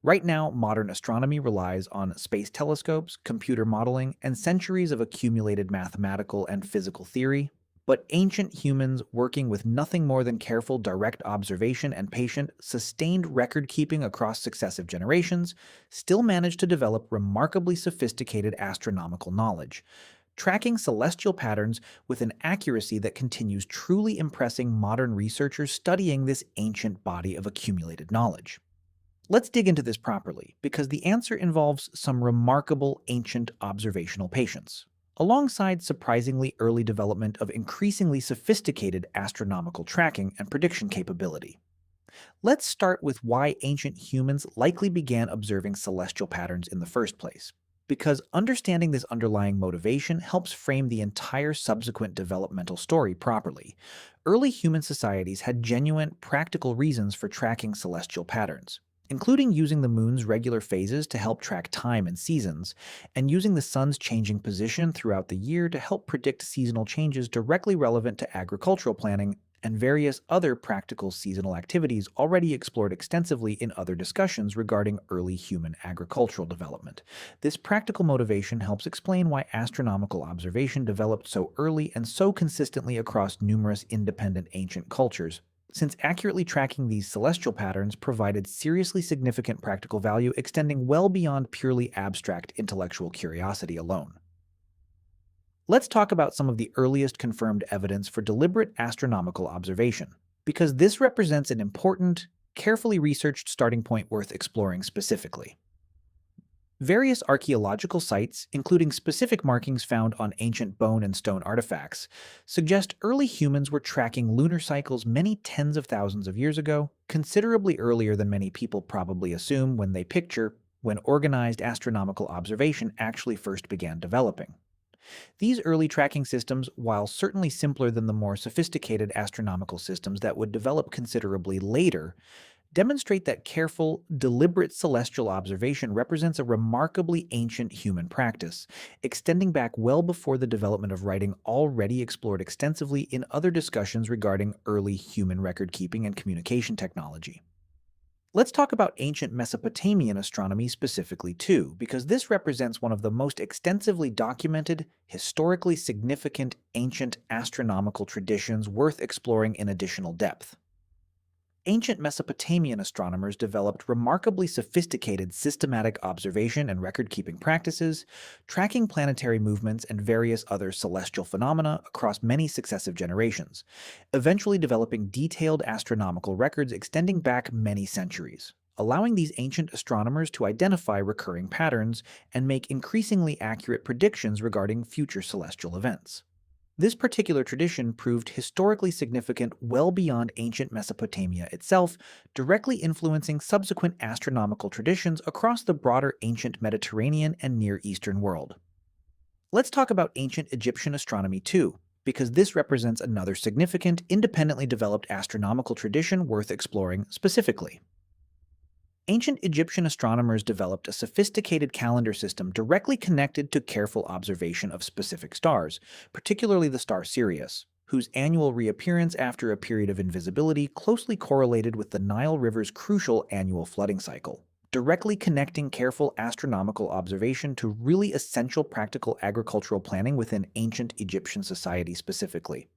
Right now, modern astronomy relies on space telescopes, computer modeling, and centuries of accumulated mathematical and physical theory. But ancient humans, working with nothing more than careful direct observation and patient, sustained record keeping across successive generations, still managed to develop remarkably sophisticated astronomical knowledge, tracking celestial patterns with an accuracy that continues truly impressing modern researchers studying this ancient body of accumulated knowledge. Let's dig into this properly, because the answer involves some remarkable ancient observational patience, alongside surprisingly early development of increasingly sophisticated astronomical tracking and prediction capability. Let's start with why ancient humans likely began observing celestial patterns in the first place, because understanding this underlying motivation helps frame the entire subsequent developmental story properly. Early human societies had genuine, practical reasons for tracking celestial patterns, including using the moon's regular phases to help track time and seasons, and using the sun's changing position throughout the year to help predict seasonal changes directly relevant to agricultural planning and various other practical seasonal activities already explored extensively in other discussions regarding early human agricultural development. This practical motivation helps explain why astronomical observation developed so early and so consistently across numerous independent ancient cultures, since accurately tracking these celestial patterns provided seriously significant practical value extending well beyond purely abstract intellectual curiosity alone. Let's talk about some of the earliest confirmed evidence for deliberate astronomical observation, because this represents an important, carefully researched starting point worth exploring specifically. Various archaeological sites, including specific markings found on ancient bone and stone artifacts, suggest early humans were tracking lunar cycles many tens of thousands of years ago, considerably earlier than many people probably assume when they picture when organized astronomical observation actually first began developing. These early tracking systems, while certainly simpler than the more sophisticated astronomical systems that would develop considerably later, demonstrate that careful, deliberate celestial observation represents a remarkably ancient human practice, extending back well before the development of writing already explored extensively in other discussions regarding early human record keeping and communication technology. Let's talk about ancient Mesopotamian astronomy specifically too, because this represents one of the most extensively documented, historically significant ancient astronomical traditions worth exploring in additional depth. Ancient Mesopotamian astronomers developed remarkably sophisticated systematic observation and record-keeping practices, tracking planetary movements and various other celestial phenomena across many successive generations, eventually developing detailed astronomical records extending back many centuries, allowing these ancient astronomers to identify recurring patterns and make increasingly accurate predictions regarding future celestial events. This particular tradition proved historically significant well beyond ancient Mesopotamia itself, directly influencing subsequent astronomical traditions across the broader ancient Mediterranean and Near Eastern world. Let's talk about ancient Egyptian astronomy too, because this represents another significant, independently developed astronomical tradition worth exploring specifically. Ancient Egyptian astronomers developed a sophisticated calendar system directly connected to careful observation of specific stars, particularly the star Sirius, whose annual reappearance after a period of invisibility closely correlated with the Nile River's crucial annual flooding cycle, directly connecting careful astronomical observation to really essential practical agricultural planning within ancient Egyptian society specifically.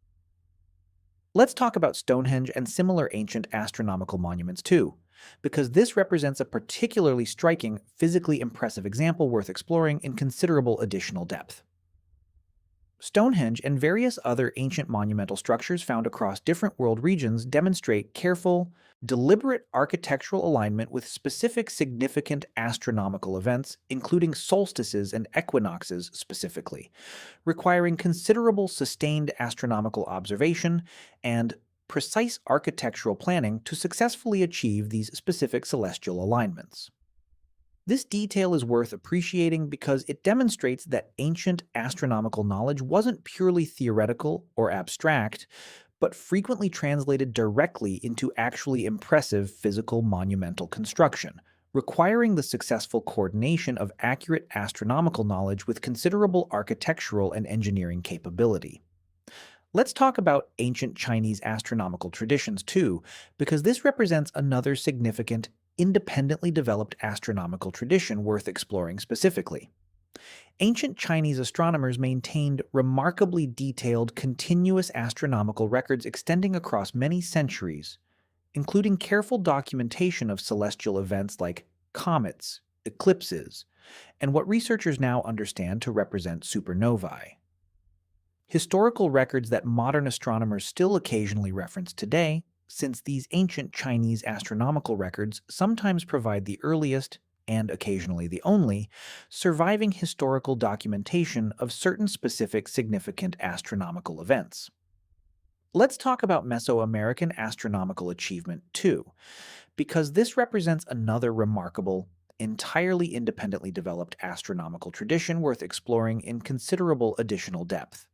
Let's talk about Stonehenge and similar ancient astronomical monuments too, because this represents a particularly striking, physically impressive example worth exploring in considerable additional depth. Stonehenge and various other ancient monumental structures found across different world regions demonstrate careful, deliberate architectural alignment with specific significant astronomical events, including solstices and equinoxes specifically, requiring considerable sustained astronomical observation and precise architectural planning to successfully achieve these specific celestial alignments. This detail is worth appreciating because it demonstrates that ancient astronomical knowledge wasn't purely theoretical or abstract, but frequently translated directly into actually impressive physical monumental construction, requiring the successful coordination of accurate astronomical knowledge with considerable architectural and engineering capability. Let's talk about ancient Chinese astronomical traditions too, because this represents another significant independently developed astronomical tradition worth exploring specifically. Ancient Chinese astronomers maintained remarkably detailed, continuous astronomical records extending across many centuries, including careful documentation of celestial events like comets, eclipses, and what researchers now understand to represent supernovae. Historical records that modern astronomers still occasionally reference today, since these ancient Chinese astronomical records sometimes provide the earliest, and occasionally the only, surviving historical documentation of certain specific significant astronomical events. Let's talk about Mesoamerican astronomical achievement too, because this represents another remarkable, entirely independently developed astronomical tradition worth exploring in considerable additional depth.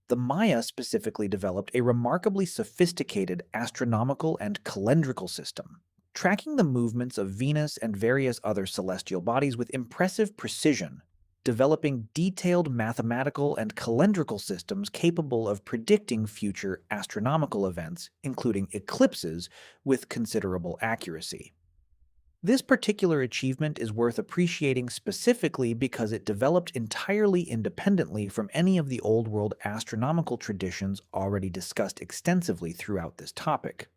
The Maya specifically developed a remarkably sophisticated astronomical and calendrical system, tracking the movements of Venus and various other celestial bodies with impressive precision, developing detailed mathematical and calendrical systems capable of predicting future astronomical events, including eclipses, with considerable accuracy. This particular achievement is worth appreciating specifically because it developed entirely independently from any of the Old World astronomical traditions already discussed extensively throughout this topic,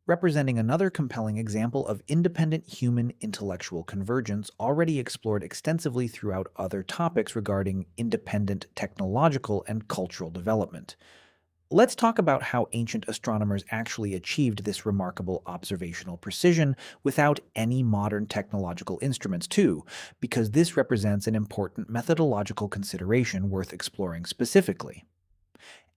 representing another compelling example of independent human intellectual convergence already explored extensively throughout other topics regarding independent technological and cultural development. Let's talk about how ancient astronomers actually achieved this remarkable observational precision without any modern technological instruments, too, because this represents an important methodological consideration worth exploring specifically.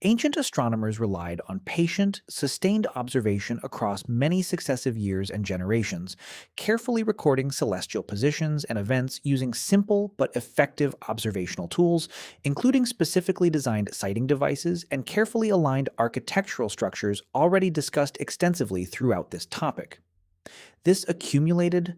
Ancient astronomers relied on patient, sustained observation across many successive years and generations, carefully recording celestial positions and events using simple but effective observational tools, including specifically designed sighting devices and carefully aligned architectural structures already discussed extensively throughout this topic. This accumulated,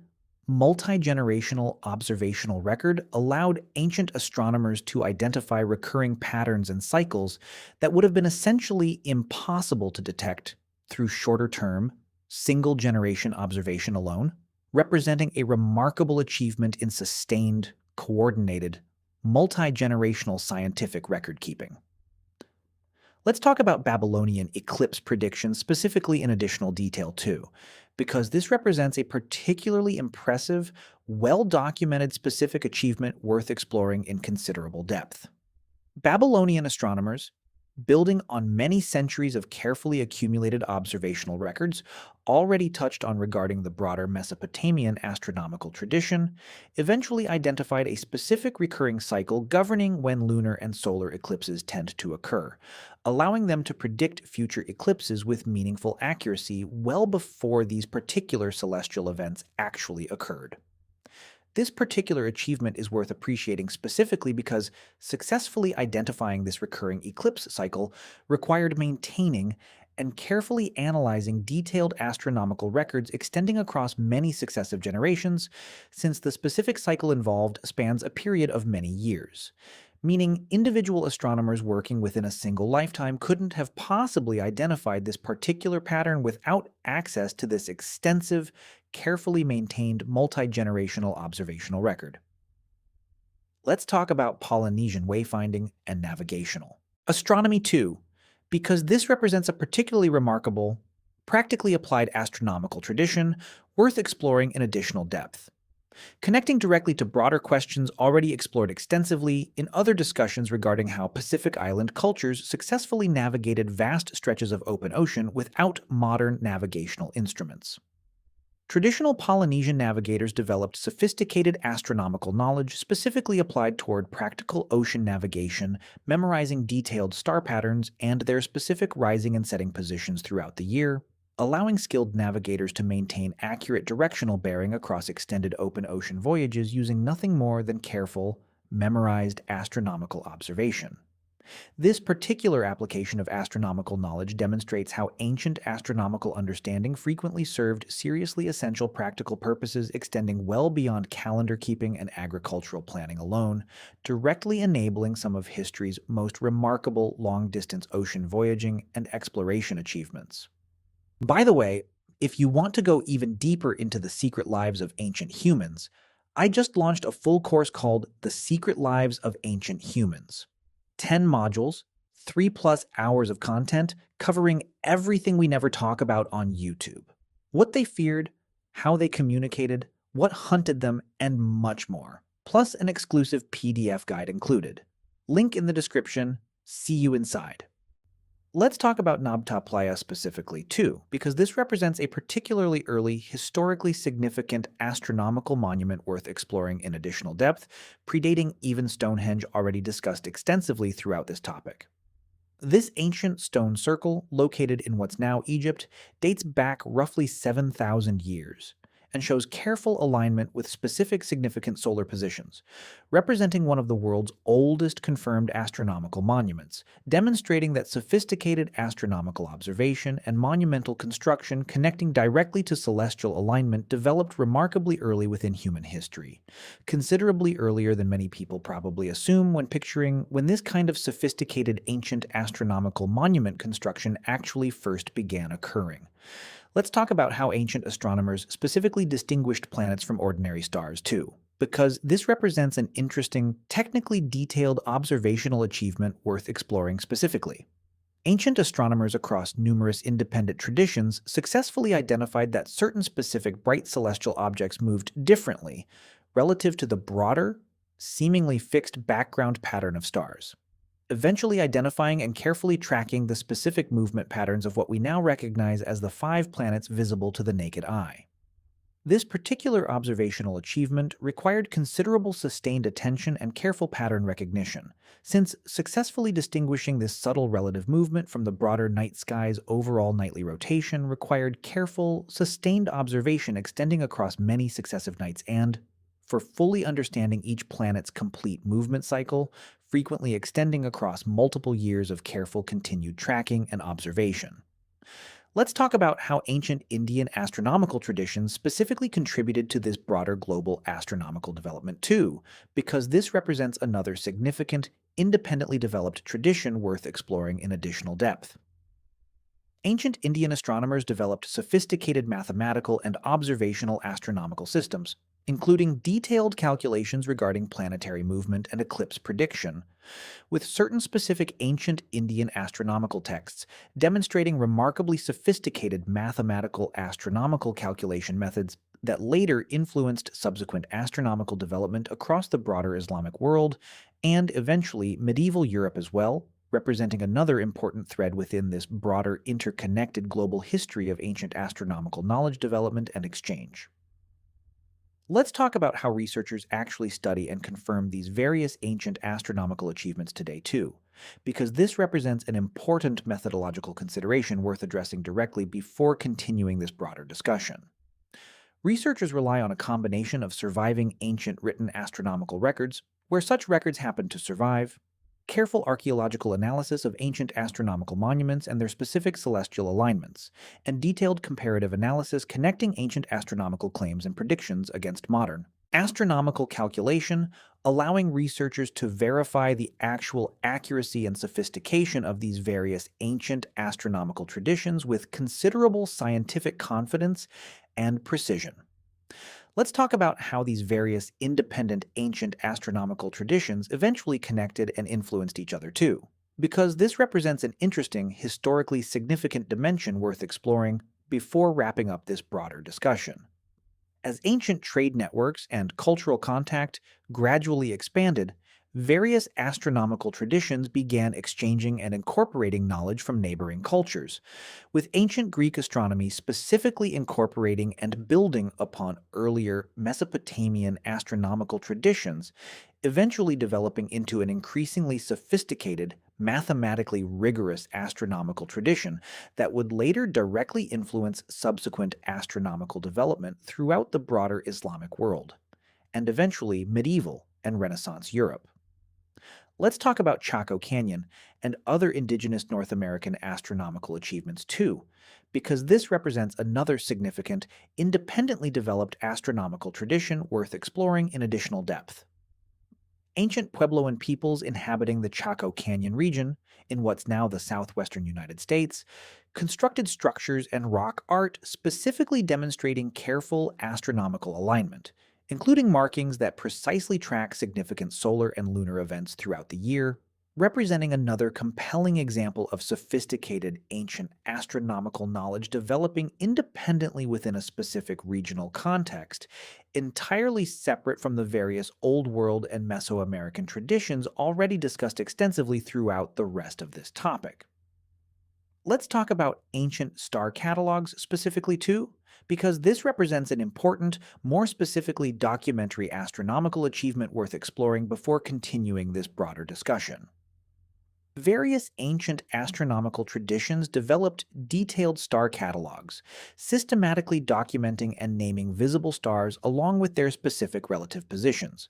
multi-generational observational record allowed ancient astronomers to identify recurring patterns and cycles that would have been essentially impossible to detect through shorter-term, single-generation observation alone, representing a remarkable achievement in sustained, coordinated, multi-generational scientific record-keeping. Let's talk about Babylonian eclipse predictions specifically in additional detail too, because this represents a particularly impressive, well-documented specific achievement worth exploring in considerable depth. Babylonian astronomers, building on many centuries of carefully accumulated observational records already touched on regarding the broader Mesopotamian astronomical tradition, eventually identified a specific recurring cycle governing when lunar and solar eclipses tend to occur, allowing them to predict future eclipses with meaningful accuracy well before these particular celestial events actually occurred. This particular achievement is worth appreciating specifically because successfully identifying this recurring eclipse cycle required maintaining and carefully analyzing detailed astronomical records extending across many successive generations, since the specific cycle involved spans a period of many years. Meaning individual astronomers working within a single lifetime couldn't have possibly identified this particular pattern without access to this extensive, carefully maintained multi-generational observational record. Let's talk about Polynesian wayfinding and navigational astronomy too, because this represents a particularly remarkable, practically applied astronomical tradition worth exploring in additional depth, connecting directly to broader questions already explored extensively in other discussions regarding how Pacific Island cultures successfully navigated vast stretches of open ocean without modern navigational instruments. Traditional Polynesian navigators developed sophisticated astronomical knowledge specifically applied toward practical ocean navigation, memorizing detailed star patterns and their specific rising and setting positions throughout the year, allowing skilled navigators to maintain accurate directional bearing across extended open ocean voyages using nothing more than careful, memorized astronomical observation. This particular application of astronomical knowledge demonstrates how ancient astronomical understanding frequently served seriously essential practical purposes extending well beyond calendar keeping and agricultural planning alone, directly enabling some of history's most remarkable long-distance ocean voyaging and exploration achievements. By the way, If you want to go even deeper into the secret lives of ancient humans, I just launched a full course called The Secret Lives of Ancient Humans. 10 modules, 3+ hours of content covering everything we never talk about on YouTube. What they feared, how they communicated, what hunted them, and much more. Plus an exclusive PDF guide included. Link in the description. See you inside. Let's talk about Nabta Playa specifically, too, because this represents a particularly early, historically significant astronomical monument worth exploring in additional depth, predating even Stonehenge, already discussed extensively throughout this topic. This ancient stone circle, located in what's now Egypt, dates back roughly 7,000 years and shows careful alignment with specific significant solar positions, representing one of the world's oldest confirmed astronomical monuments, demonstrating that sophisticated astronomical observation and monumental construction connecting directly to celestial alignment developed remarkably early within human history, considerably earlier than many people probably assume when picturing when this kind of sophisticated ancient astronomical monument construction actually first began occurring. Let's talk about how ancient astronomers specifically distinguished planets from ordinary stars, too, because this represents an interesting, technically detailed observational achievement worth exploring specifically. Ancient astronomers across numerous independent traditions successfully identified that certain specific bright celestial objects moved differently relative to the broader, seemingly fixed background pattern of stars, eventually identifying and carefully tracking the specific movement patterns of what we now recognize as the 5 planets visible to the naked eye. This particular observational achievement required considerable sustained attention and careful pattern recognition, since successfully distinguishing this subtle relative movement from the broader night sky's overall nightly rotation required careful, sustained observation extending across many successive nights and, for fully understanding each planet's complete movement cycle, frequently extending across multiple years of careful continued tracking and observation. Let's talk about how ancient Indian astronomical traditions specifically contributed to this broader global astronomical development too, because this represents another significant, independently developed tradition worth exploring in additional depth. Ancient Indian astronomers developed sophisticated mathematical and observational astronomical systems, including detailed calculations regarding planetary movement and eclipse prediction, with certain specific ancient Indian astronomical texts demonstrating remarkably sophisticated mathematical astronomical calculation methods that later influenced subsequent astronomical development across the broader Islamic world and eventually medieval Europe as well, representing another important thread within this broader interconnected global history of ancient astronomical knowledge development and exchange. Let's talk about how researchers actually study and confirm these various ancient astronomical achievements today, too, because this represents an important methodological consideration worth addressing directly before continuing this broader discussion. Researchers rely on a combination of surviving ancient written astronomical records, where such records happen to survive, careful archaeological analysis of ancient astronomical monuments and their specific celestial alignments, and detailed comparative analysis connecting ancient astronomical claims and predictions against modern astronomical calculation, allowing researchers to verify the actual accuracy and sophistication of these various ancient astronomical traditions with considerable scientific confidence and precision. Let's talk about how these various independent ancient astronomical traditions eventually connected and influenced each other too, because this represents an interesting, historically significant dimension worth exploring before wrapping up this broader discussion. As ancient trade networks and cultural contact gradually expanded, various astronomical traditions began exchanging and incorporating knowledge from neighboring cultures, with ancient Greek astronomy specifically incorporating and building upon earlier Mesopotamian astronomical traditions, eventually developing into an increasingly sophisticated, mathematically rigorous astronomical tradition that would later directly influence subsequent astronomical development throughout the broader Islamic world, and eventually medieval and Renaissance Europe. Let's talk about Chaco Canyon and other indigenous North American astronomical achievements too, because this represents another significant, independently developed astronomical tradition worth exploring in additional depth. ancient Puebloan peoples inhabiting the Chaco Canyon region, in what's now the southwestern United States, constructed structures and rock art specifically demonstrating careful astronomical alignment, including markings that precisely track significant solar and lunar events throughout the year, representing another compelling example of sophisticated ancient astronomical knowledge developing independently within a specific regional context, entirely separate from the various Old World and Mesoamerican traditions already discussed extensively throughout the rest of this topic. Let's talk about ancient star catalogs specifically too, because this represents an important, more specifically documentary astronomical achievement worth exploring before continuing this broader discussion. Various ancient astronomical traditions developed detailed star catalogs, systematically documenting and naming visible stars along with their specific relative positions,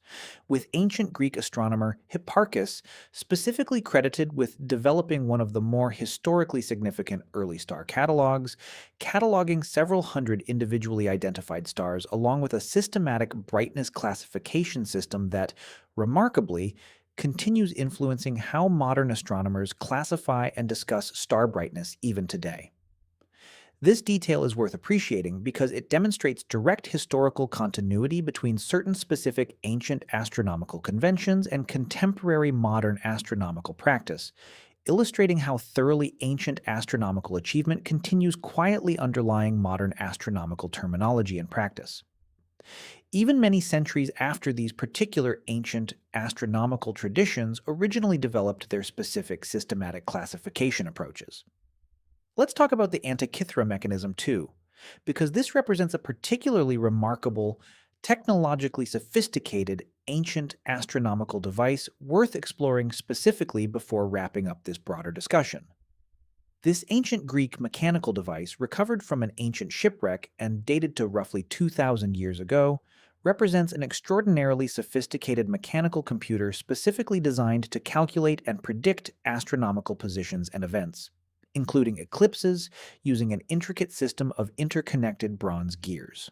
with ancient Greek astronomer Hipparchus specifically credited with developing one of the more historically significant early star catalogs, cataloging several hundred individually identified stars along with a systematic brightness classification system that, remarkably, continues influencing how modern astronomers classify and discuss star brightness even today. This detail is worth appreciating because it demonstrates direct historical continuity between certain specific ancient astronomical conventions and contemporary modern astronomical practice, illustrating how thoroughly ancient astronomical achievement continues quietly underlying modern astronomical terminology and practice. Even many centuries after these particular ancient astronomical traditions originally developed their specific systematic classification approaches. Let's talk about the Antikythera mechanism too, because this represents a particularly remarkable, technologically sophisticated ancient astronomical device worth exploring specifically before wrapping up this broader discussion. This ancient Greek mechanical device, recovered from an ancient shipwreck and dated to roughly 2,000 years ago, represents an extraordinarily sophisticated mechanical computer specifically designed to calculate and predict astronomical positions and events, including eclipses, using an intricate system of interconnected bronze gears.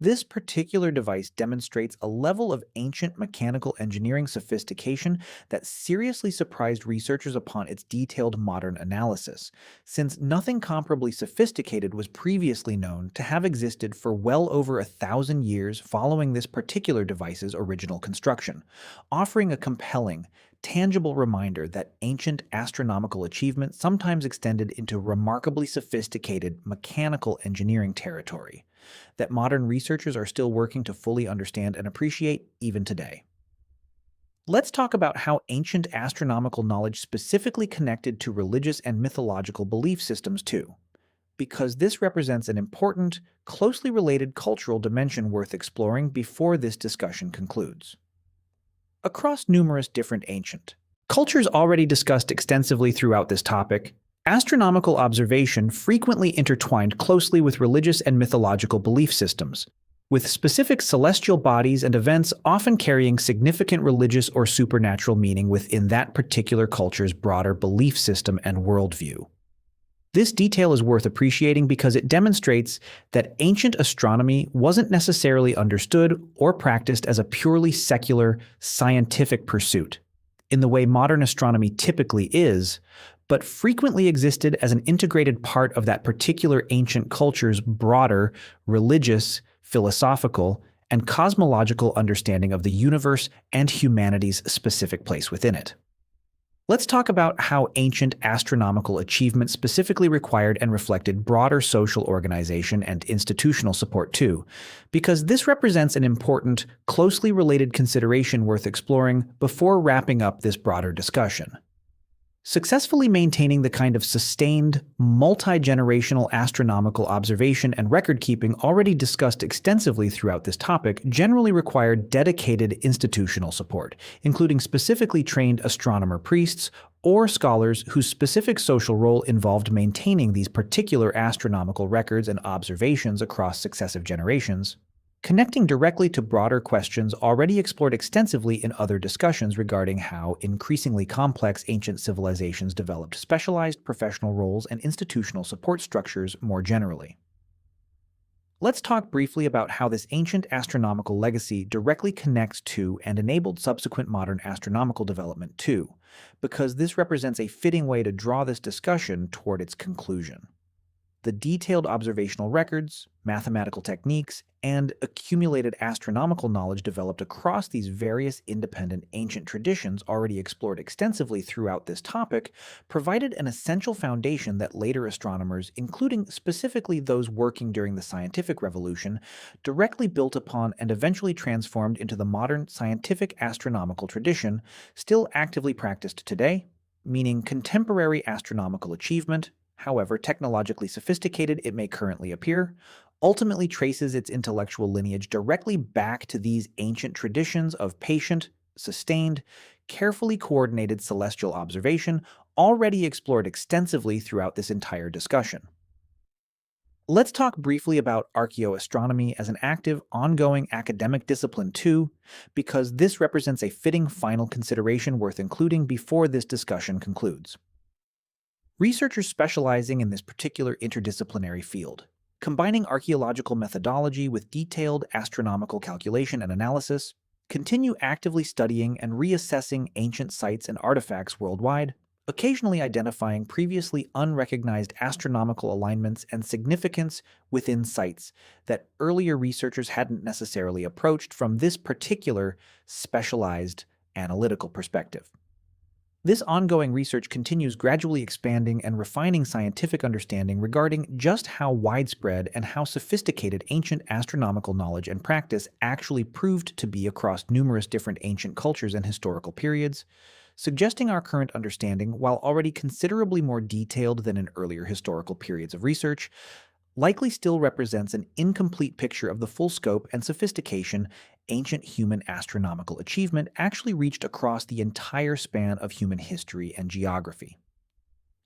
This particular device demonstrates a level of ancient mechanical engineering sophistication that seriously surprised researchers upon its detailed modern analysis, since nothing comparably sophisticated was previously known to have existed for well over 1,000 years following this particular device's original construction, offering a compelling, tangible reminder that ancient astronomical achievement sometimes extended into remarkably sophisticated mechanical engineering territory that modern researchers are still working to fully understand and appreciate even today. Let's talk about how ancient astronomical knowledge specifically connected to religious and mythological belief systems too, because this represents an important, closely related cultural dimension worth exploring before this discussion concludes. Across numerous different ancient cultures already discussed extensively throughout this topic, astronomical observation frequently intertwined closely with religious and mythological belief systems, with specific celestial bodies and events often carrying significant religious or supernatural meaning within that particular culture's broader belief system and worldview. This detail is worth appreciating because it demonstrates that ancient astronomy wasn't necessarily understood or practiced as a purely secular, scientific pursuit, in the way modern astronomy typically is, but frequently existed as an integrated part of that particular ancient culture's broader religious, philosophical, and cosmological understanding of the universe and humanity's specific place within it. Let's talk about how ancient astronomical achievement specifically required and reflected broader social organization and institutional support too, because this represents an important, closely related consideration worth exploring before wrapping up this broader discussion. Successfully maintaining the kind of sustained, multi-generational astronomical observation and record-keeping already discussed extensively throughout this topic generally required dedicated institutional support, including specifically trained astronomer priests or scholars whose specific social role involved maintaining these particular astronomical records and observations across successive generations, connecting directly to broader questions already explored extensively in other discussions regarding how increasingly complex ancient civilizations developed specialized professional roles and institutional support structures more generally. Let's talk briefly about how this ancient astronomical legacy directly connects to and enabled subsequent modern astronomical development too, because this represents a fitting way to draw this discussion toward its conclusion. The detailed observational records, mathematical techniques, and accumulated astronomical knowledge developed across these various independent ancient traditions already explored extensively throughout this topic provided an essential foundation that later astronomers, including specifically those working during the scientific revolution, directly built upon and eventually transformed into the modern scientific astronomical tradition still actively practiced today, meaning contemporary astronomical achievement, however technologically sophisticated it may currently appear, ultimately traces its intellectual lineage directly back to these ancient traditions of patient, sustained, carefully coordinated celestial observation already explored extensively throughout this entire discussion. Let's talk briefly about archaeoastronomy as an active, ongoing academic discipline too, because this represents a fitting final consideration worth including before this discussion concludes. Researchers specializing in this particular interdisciplinary field, combining archaeological methodology with detailed astronomical calculation and analysis, continue actively studying and reassessing ancient sites and artifacts worldwide, occasionally identifying previously unrecognized astronomical alignments and significance within sites that earlier researchers hadn't necessarily approached from this particular specialized analytical perspective. This ongoing research continues gradually expanding and refining scientific understanding regarding just how widespread and how sophisticated ancient astronomical knowledge and practice actually proved to be across numerous different ancient cultures and historical periods, suggesting our current understanding, while already considerably more detailed than in earlier historical periods of research, likely still represents an incomplete picture of the full scope and sophistication ancient human astronomical achievement actually reached across the entire span of human history and geography.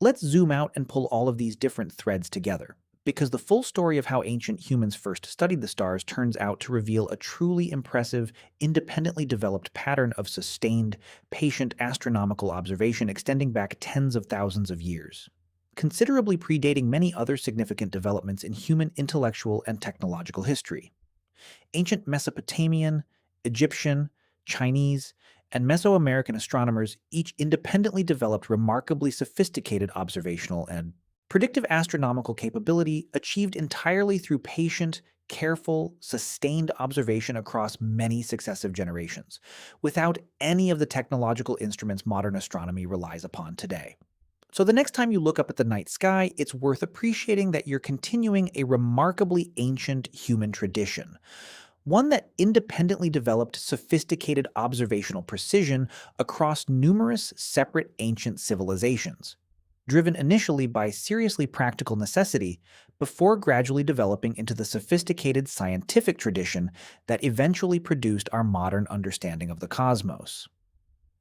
Let's zoom out and pull all of these different threads together, because the full story of how ancient humans first studied the stars turns out to reveal a truly impressive, independently developed pattern of sustained, patient astronomical observation extending back tens of thousands of years, considerably predating many other significant developments in human intellectual and technological history. Ancient Mesopotamian, Egyptian, Chinese, and Mesoamerican astronomers each independently developed remarkably sophisticated observational and predictive astronomical capability achieved entirely through patient, careful, sustained observation across many successive generations, without any of the technological instruments modern astronomy relies upon today. So the next time you look up at the night sky, it's worth appreciating that you're continuing a remarkably ancient human tradition, one that independently developed sophisticated observational precision across numerous separate ancient civilizations, driven initially by seriously practical necessity before gradually developing into the sophisticated scientific tradition that eventually produced our modern understanding of the cosmos.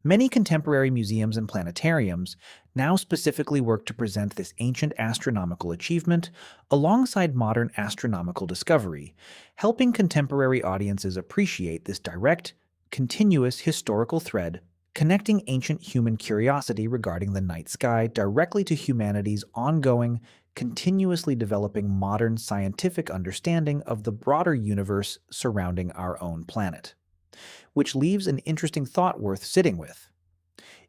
Many contemporary museums and planetariums now specifically work to present this ancient astronomical achievement alongside modern astronomical discovery, helping contemporary audiences appreciate this direct, continuous historical thread connecting ancient human curiosity regarding the night sky directly to humanity's ongoing, continuously developing modern scientific understanding of the broader universe surrounding our own planet, which leaves an interesting thought worth sitting with.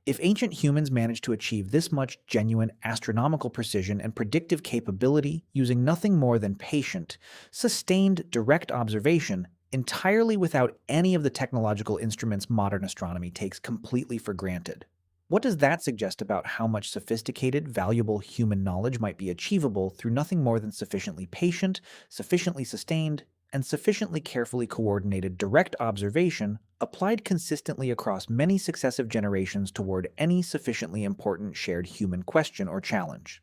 If ancient humans managed to achieve this much genuine astronomical precision and predictive capability using nothing more than patient, sustained direct observation, entirely without any of the technological instruments modern astronomy takes completely for granted, what does that suggest about how much sophisticated, valuable human knowledge might be achievable through nothing more than sufficiently patient, sufficiently sustained, and sufficiently carefully coordinated direct observation applied consistently across many successive generations toward any sufficiently important shared human question or challenge?